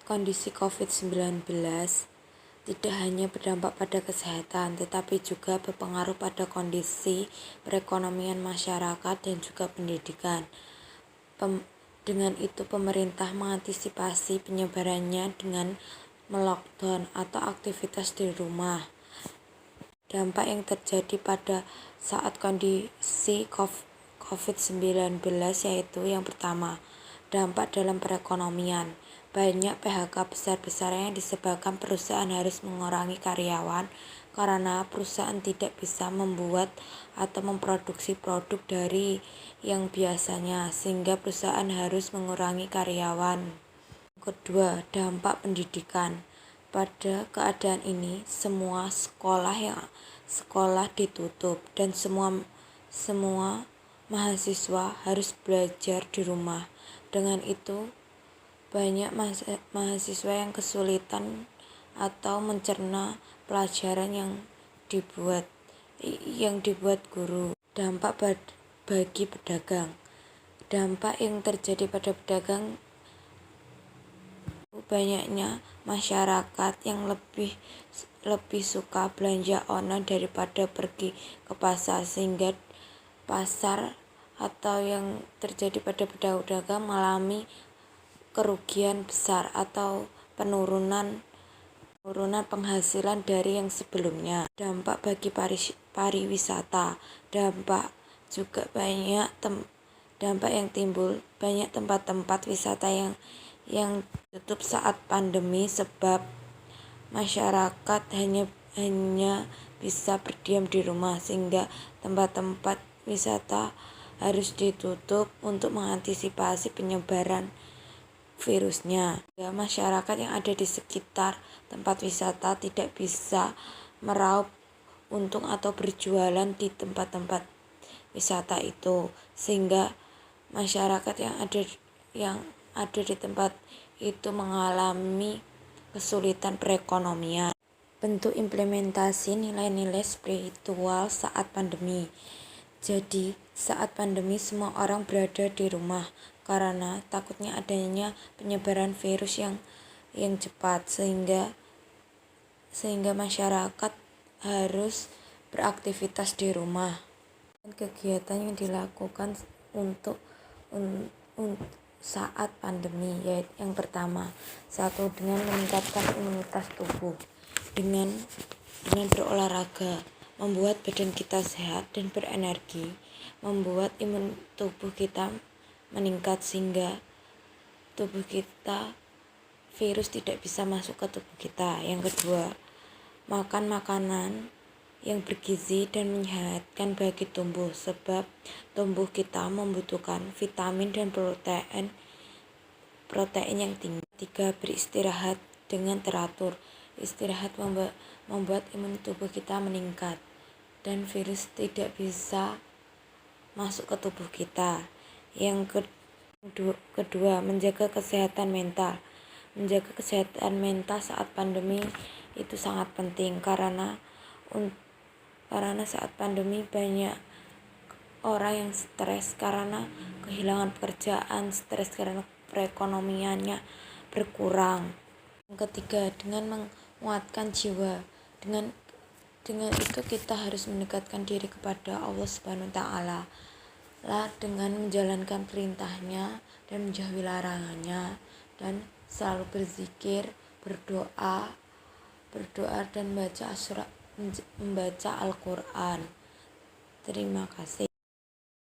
Kondisi COVID-19 tidak hanya berdampak pada kesehatan, tetapi juga berpengaruh pada kondisi perekonomian masyarakat dan juga pendidikan. Dengan itu, pemerintah mengantisipasi penyebarannya dengan melockdown atau aktivitas di rumah. Dampak yang terjadi pada saat kondisi COVID-19 yaitu yang pertama, dampak dalam perekonomian. Banyak PHK besar-besaran yang disebabkan perusahaan harus mengurangi karyawan karena perusahaan tidak bisa membuat atau memproduksi produk dari yang biasanya, sehingga perusahaan harus mengurangi karyawan. Kedua, dampak pendidikan. Pada keadaan ini, semua sekolah ditutup dan semua mahasiswa harus belajar di rumah. Dengan itu, banyak mahasiswa yang kesulitan atau mencerna pelajaran yang dibuat guru. Dampak bagi pedagang. Dampak yang terjadi pada pedagang, banyaknya masyarakat yang lebih suka belanja online daripada pergi ke pasar, sehingga pasar atau yang terjadi pada pedagang mengalami kerugian besar atau penurunan penghasilan dari yang sebelumnya. Dampak bagi pariwisata. Dampak yang timbul, banyak tempat-tempat wisata yang tutup saat pandemi sebab masyarakat hanya bisa berdiam di rumah, sehingga tempat-tempat wisata harus ditutup untuk mengantisipasi penyebaran virusnya. Masyarakat yang ada di sekitar tempat wisata tidak bisa meraup untung atau berjualan di tempat-tempat wisata itu, sehingga masyarakat yang ada di tempat itu mengalami kesulitan perekonomian. Bentuk implementasi nilai-nilai spiritual saat pandemi. Jadi, saat pandemi semua orang berada di rumah karena takutnya adanya penyebaran virus yang cepat, sehingga masyarakat harus beraktivitas di rumah. Dan kegiatan yang dilakukan untuk saat pandemi yaitu yang pertama, dengan meningkatkan imunitas tubuh dengan berolahraga, membuat badan kita sehat dan berenergi, membuat imun tubuh kita meningkat sehingga tubuh kita virus tidak bisa masuk ke tubuh kita. Yang kedua, makan makanan yang bergizi dan menyehatkan bagi tubuh, sebab tubuh kita membutuhkan vitamin dan protein yang tinggi. Tiga, beristirahat dengan teratur. Istirahat membuat imun tubuh kita meningkat dan virus tidak bisa masuk ke tubuh kita. Yang kedua, menjaga kesehatan mental. Menjaga kesehatan mental saat pandemi itu sangat penting karena saat pandemi banyak orang yang stres karena kehilangan pekerjaan, stres karena perekonomiannya berkurang. Yang ketiga, dengan menguatkan jiwa. Dengan itu kita harus mendekatkan diri kepada Allah Subhanahu wa Ta'ala dengan menjalankan perintahnya dan menjauhi larangannya, dan selalu berzikir, berdoa dan membaca Al-Quran. Terima kasih.